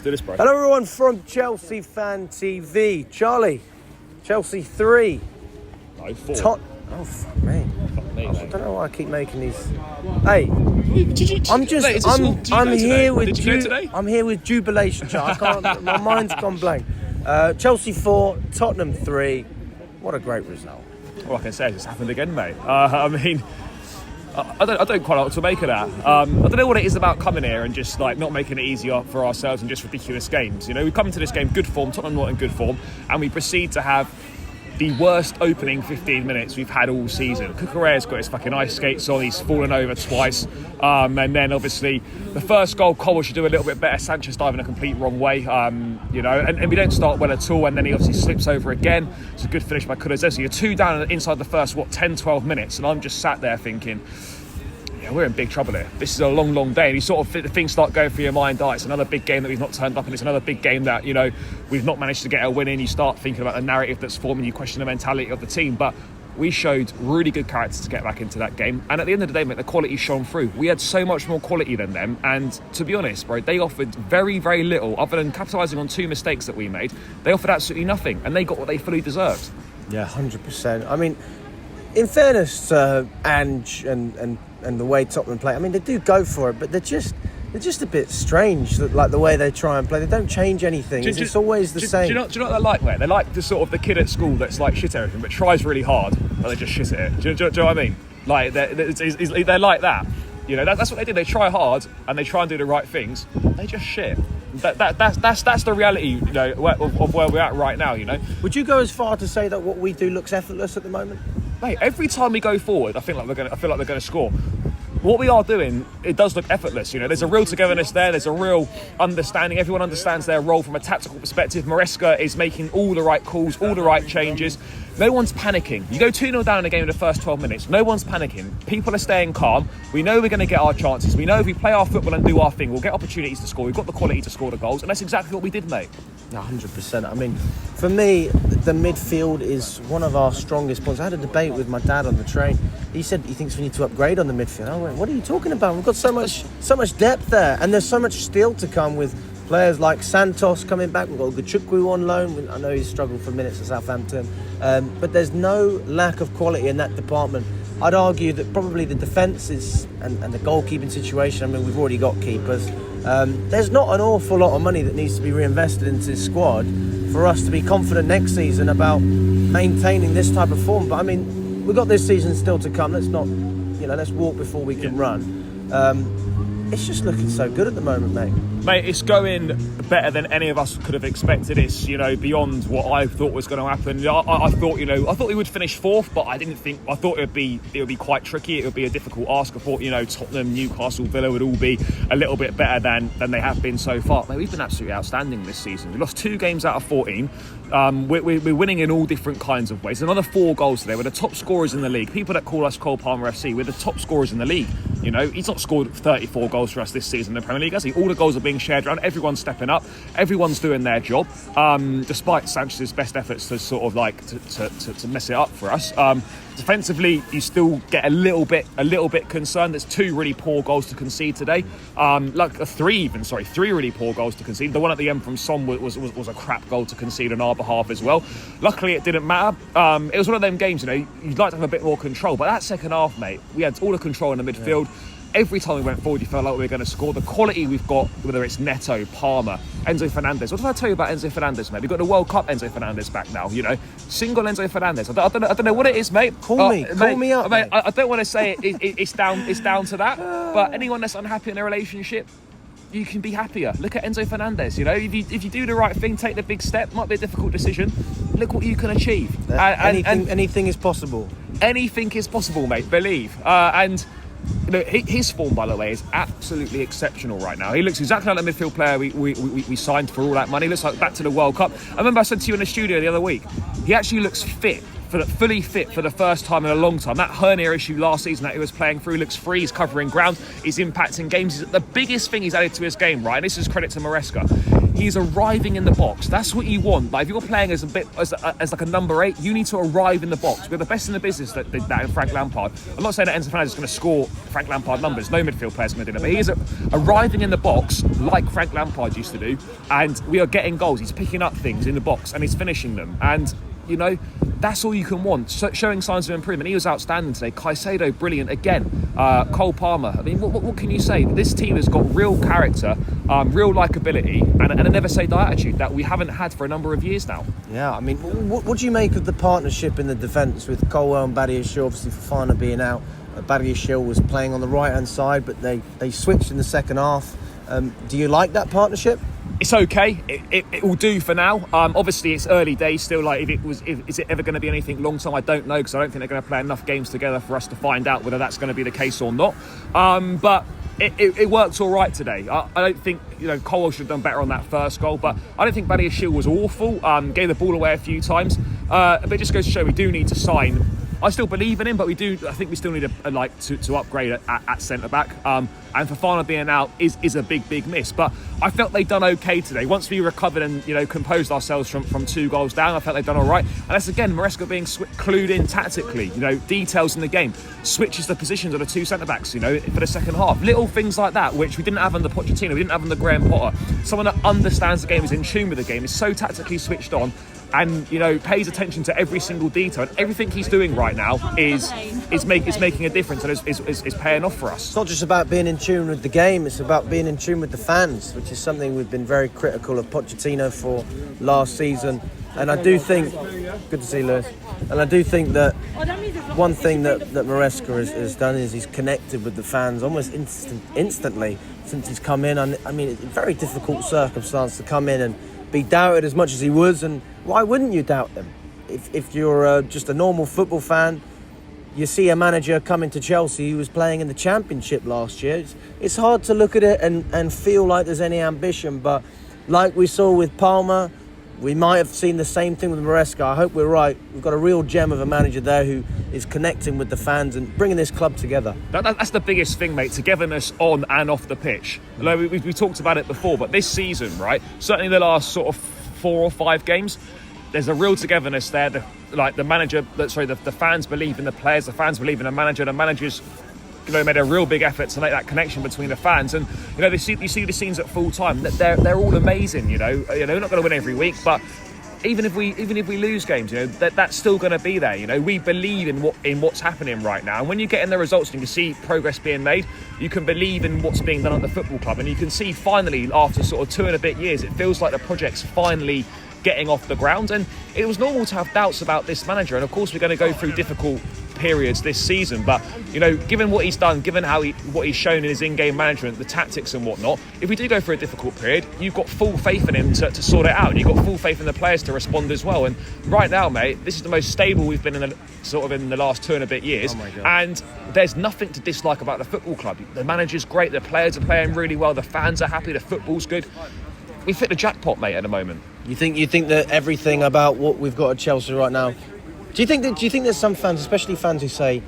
do this, bro. Hello, everyone from Chelsea Fan TV. Charlie, Chelsea 3. No, 4. Oh, fuck me. Fuck me, I mate. don't know why I keep making these. Hey, I'm here with jubilation, Charlie. I can't. My mind's gone blank. Chelsea 4, Tottenham 3. What a great result. All I can say is it's happened again, mate. I mean, I don't quite know what to make of that. I don't know what it is about coming here and just like not making it easier for ourselves and just ridiculous games. You know, we come into this game good form, Tottenham not in good form, and we proceed to have the worst opening 15 minutes we've had all season. Cucurella's got his fucking ice skates on, he's fallen over twice. And then obviously the first goal, Cole should do a little bit better. Sanchez diving a complete wrong way, you know, and we don't start well at all. And then he obviously slips over again. It's a good finish by Cucurella's. So you're 2 down inside the first, 10, 12 minutes. And I'm just sat there thinking, yeah, we're in big trouble here. This is a long, long day. And you sort of, things start going through your mind. Oh, it's another big game that we've not turned up, and it's another big game that, you know, we've not managed to get a win in. You start thinking about the narrative that's forming. You question the mentality of the team. But we showed really good character to get back into that game. And at the end of the day, mate, the quality shone through. We had so much more quality than them. And to be honest, bro, they offered very, very little. Other than capitalising on 2 mistakes that we made, they offered absolutely nothing. And they got what they fully deserved. Yeah, 100%. I mean, in fairness to Ange and the way Tottenham play, I mean, they do go for it, but they're just a bit strange, like the way they try and play. They don't change anything. It's always the same. Do you know what they're like, mate? They're like the sort of the kid at school that's like shit at everything, but tries really hard, but they just shit at it. Do you know what I mean? Like, they're like that. You know, that's what they do. They try hard and they try and do the right things. They just shit. That's the reality, you know, of where we're at right now. You know. Would you go as far to say that what we do looks effortless at the moment? Mate, every time we go forward, I feel like we're going to score. What we are doing, it does look effortless. You know, there's a real togetherness there. There's a real understanding. Everyone understands their role from a tactical perspective. Maresca is making all the right calls, all the right changes. No one's panicking. You go 2-0 down in a game in the first 12 minutes. No one's panicking. People are staying calm. We know we're going to get our chances. We know if we play our football and do our thing, we'll get opportunities to score. We've got the quality to score the goals. And that's exactly what we did, mate. 100%. I mean, for me, the midfield is one of our strongest points. I had a debate with my dad on the train. He said he thinks we need to upgrade on the midfield. I went, what are you talking about? We've got so much depth there, and there's so much still to come with players like Santos coming back. We've got Gachukwu on loan. I know he's struggled for minutes at Southampton, but there's no lack of quality in that department. I'd argue that probably the defence is and the goalkeeping situation. I mean, we've already got keepers. There's not an awful lot of money that needs to be reinvested into this squad for us to be confident next season about maintaining this type of form. But I mean, we've got this season still to come. Let's walk before we can run. It's just looking so good at the moment, mate. Mate, it's going better than any of us could have expected. It's, you know, beyond what I thought was going to happen. I thought we would finish 4th, but I thought it would be quite tricky. It would be a difficult ask. I thought, you know, Tottenham, Newcastle, Villa would all be a little bit better than they have been so far. Mate, we've been absolutely outstanding this season. We lost 2 games out of 14. We're winning in all different kinds of ways. Another 4 goals today. We're the top scorers in the league. People that call us Cole Palmer FC, we're the top scorers in the league. You know, he's not scored 34 goals for us this season in the Premier League, has he? All the goals are being shared around. Everyone's stepping up. Everyone's doing their job. Despite Sanchez's best efforts to sort of like to mess it up for us. Defensively, you still get a little bit concerned. There's 2 really poor goals to concede today. 3 really poor goals to concede. The one at the end from Son was a crap goal to concede on our behalf as well. Luckily, it didn't matter. It was one of them games, you know, you'd like to have a bit more control. But that second half, mate, we had all the control in the midfield. Yeah. Every time we went forward, you felt like we were going to score. The quality we've got, whether it's Neto, Palmer, Enzo Fernandez. What did I tell you about Enzo Fernandez, mate? We've got the World Cup Enzo Fernandez back now, you know. Single Enzo Fernandez. I don't know what it is, mate. Call me up, mate. I don't want to say it's down to that. But anyone that's unhappy in a relationship, you can be happier. Look at Enzo Fernandez. You know, if you do the right thing, take the big step. Might be a difficult decision. Look what you can achieve. Anything is possible. Anything is possible, mate. Believe. And you know, his form, by the way, is absolutely exceptional right now. He looks exactly like the midfield player we signed for all that money. Looks like back to the World Cup. I remember I said to you in the studio the other week, he actually looks fit fully fit for the first time in a long time. That hernia issue last season that he was playing through looks free. He's covering ground. He's impacting games. The biggest thing he's added to his game, right? And this is credit to Maresca. He's arriving in the box. That's what you want. Like if you're playing as like a number 8, you need to arrive in the box. We're the best in the business that did that in Frank Lampard. I'm not saying that Enzo Fernandez is going to score Frank Lampard numbers. No midfield player's going to do that. But he is arriving in the box like Frank Lampard used to do. And we are getting goals. He's picking up things in the box and he's finishing them. And you know, that's all you can want. Showing signs of improvement. He was outstanding today. Caicedo, brilliant again. Cole Palmer. I mean, what can you say? This team has got real character, real likability, and a never-say-die attitude that we haven't had for a number of years now. Yeah, I mean, what do you make of the partnership in the defence with Colwell and Badiashile? Obviously, Fofana being out. Badiashile was playing on the right-hand side, but they switched in the second half. Do you like that partnership? It's okay. It will do for now. Obviously, it's early days still. Like, is it ever going to be anything long term? I don't know, because I don't think they're going to play enough games together for us to find out whether that's going to be the case or not. But it worked all right today. I don't think Colwell should have done better on that first goal, but I don't think Badiashile was awful. Gave the ball away a few times, but it just goes to show we do need to sign. I still believe in him, but I think we still need to upgrade at centre back. And Fofana being out is a big miss. But I felt they'd done okay today. Once we recovered and composed ourselves from 2 goals down, I felt they'd done all right. And that's again Maresca being clued in tactically. Details in the game, switches the positions of the 2 centre backs. For the second half, little things like that which we didn't have under Pochettino, we didn't have under Graham Potter. Someone that understands the game, is in tune with the game, is so tactically switched on. And pays attention to every single detail. And everything he's doing right now is making a difference and is paying off for us. It's not just about being in tune with the game; it's about being in tune with the fans, which is something we've been very critical of Pochettino for last season. And I do think, good to see Lewis. And I do think that one thing that Maresca has done is he's connected with the fans almost instantly since he's come in. I mean, it's a very difficult circumstance to come in and be doubted as much as he was, and why wouldn't you doubt them? If you're just a normal football fan, you see a manager coming to Chelsea who was playing in the Championship last year. It's hard to look at it and feel like there's any ambition, but like we saw with Palmer, we might have seen the same thing with Maresca. I hope we're right. We've got a real gem of a manager there who is connecting with the fans and bringing this club together. That's the biggest thing, mate, togetherness on and off the pitch. We talked about it before, but this season, right, certainly the last sort of 4 or 5 games, there's a real togetherness there. The fans believe in the players, the fans believe in the manager's made a real big effort to make that connection between the fans, and you see the scenes at full time. They're all amazing. We're not going to win every week, but even if we lose games, that's still going to be there. We believe in what's happening right now, and when you get in the results and you can see progress being made, you can believe in what's being done at the football club, and you can see finally after sort of 2 and a bit years, it feels like the project's finally getting off the ground. And it was normal to have doubts about this manager, and of course we're going to go through difficult periods this season, but given what he's done, given what he's shown in his in-game management, the tactics and whatnot, if we do go through a difficult period, you've got full faith in him to sort it out, and you've got full faith in the players to respond as well. And right now, mate, this is the most stable we've been in the last 2 and a bit years. Oh my God. And there's nothing to dislike about the football club. The manager's great, the players are playing really well, the fans are happy, the football's good. We've hit the jackpot, mate, at the moment. You think that everything about what we've got at Chelsea right now, do you think there's some fans, especially fans who say,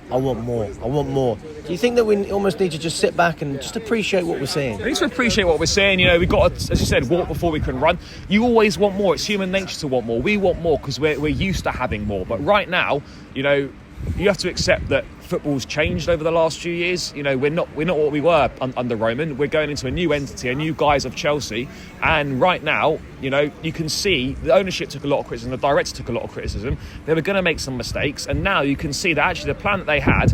I want more. Do you think that we almost need to just sit back and just appreciate what we're seeing? We need to appreciate what we're seeing. We've got to, as you said, walk before we can run. You always want more. It's human nature to want more. We want more because we're used to having more. But right now, you have to accept that football's changed over the last few years. We're not what we were under Roman. We're going into a new entity, a new guise of Chelsea. And right now, you can see the ownership took a lot of criticism, the director took a lot of criticism. They were going to make some mistakes, and now you can see that actually the plan that they had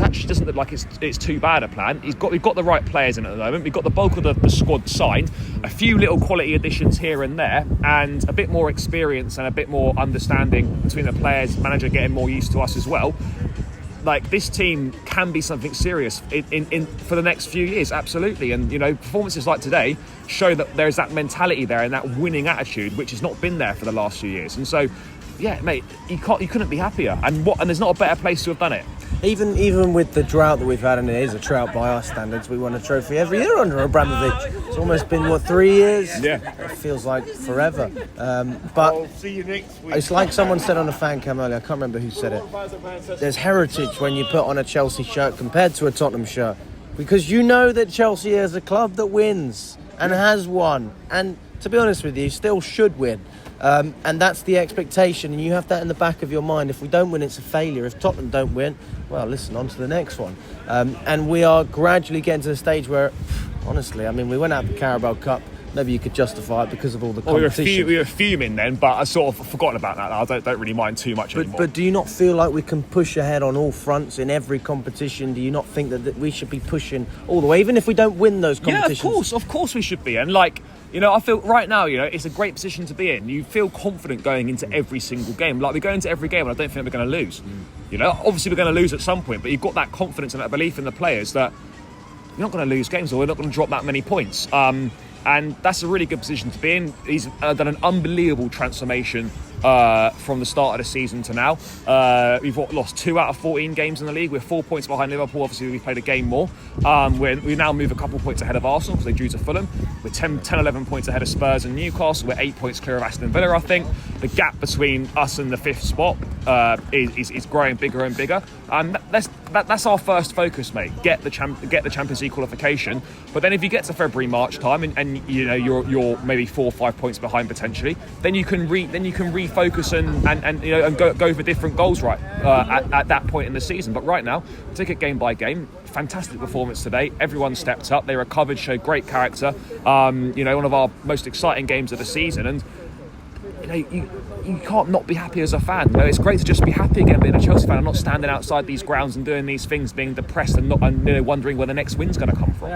actually doesn't look like it's too bad a plan. We've got the right players in at the moment. We've got the bulk of the squad signed, a few little quality additions here and there, and a bit more experience and a bit more understanding between the players, manager getting more used to us as well. Like, this team can be something serious in for the next few years, absolutely. And performances like today show that there's that mentality there and that winning attitude, which has not been there for the last few years. And so, yeah, mate, you couldn't be happier. And there's not a better place to have done it. Even with the drought that we've had, and it is a drought by our standards, we won a trophy every year under Abramovich. It's almost been, 3 years? Yeah. It feels like forever. But See you next week. it's like someone said on a fan cam earlier, I can't remember who said it. There's heritage when you put on a Chelsea shirt compared to a Tottenham shirt. Because you know that Chelsea is a club that wins and has won. And to be honest with you, still should win. And that's the expectation, and you have that in the back of your mind. If we don't win, it's a failure. If Tottenham don't win, well, listen, on to the next one. And we are gradually getting to the stage where, honestly, I mean, we went out the Carabao Cup. Maybe you could justify it because of all the competition. We were fuming then, but I sort of forgotten about that. I don't really mind too much anymore. But do you not feel like we can push ahead on all fronts in every competition? Do you not think that we should be pushing all the way, even if we don't win those competitions? Yeah, of course we should be. And I feel right now, it's a great position to be in. You feel confident going into every single game. Like, we go into every game and I don't think we're going to lose. Obviously we're going to lose at some point, but you've got that confidence and that belief in the players that you're not going to lose games, or we're not going to drop that many points. And that's a really good position to be in. He's done an unbelievable transformation from the start of the season to now. We've lost 2 out of 14 games in the league. We're 4 points behind Liverpool. Obviously, we've played a game more. We now move a couple points ahead of Arsenal because they drew to Fulham. We're 11 points ahead of Spurs and Newcastle. We're 8 points clear of Aston Villa, I think. The gap between us and the 5th spot is growing bigger and bigger. And that's our first focus, mate. Get the Champions League qualification. But then if you get to February, March time, and you're maybe 4 or 5 points behind potentially, then you can refocus and go for different goals at that point in the season. But right now, take it game by game. Fantastic performance today. Everyone stepped up. They recovered, showed great character. One of our most exciting games of the season, and you can't not be happy as a fan. It's great to just be happy again being a Chelsea fan and not standing outside these grounds and doing these things, being depressed and wondering where the next win's going to come from.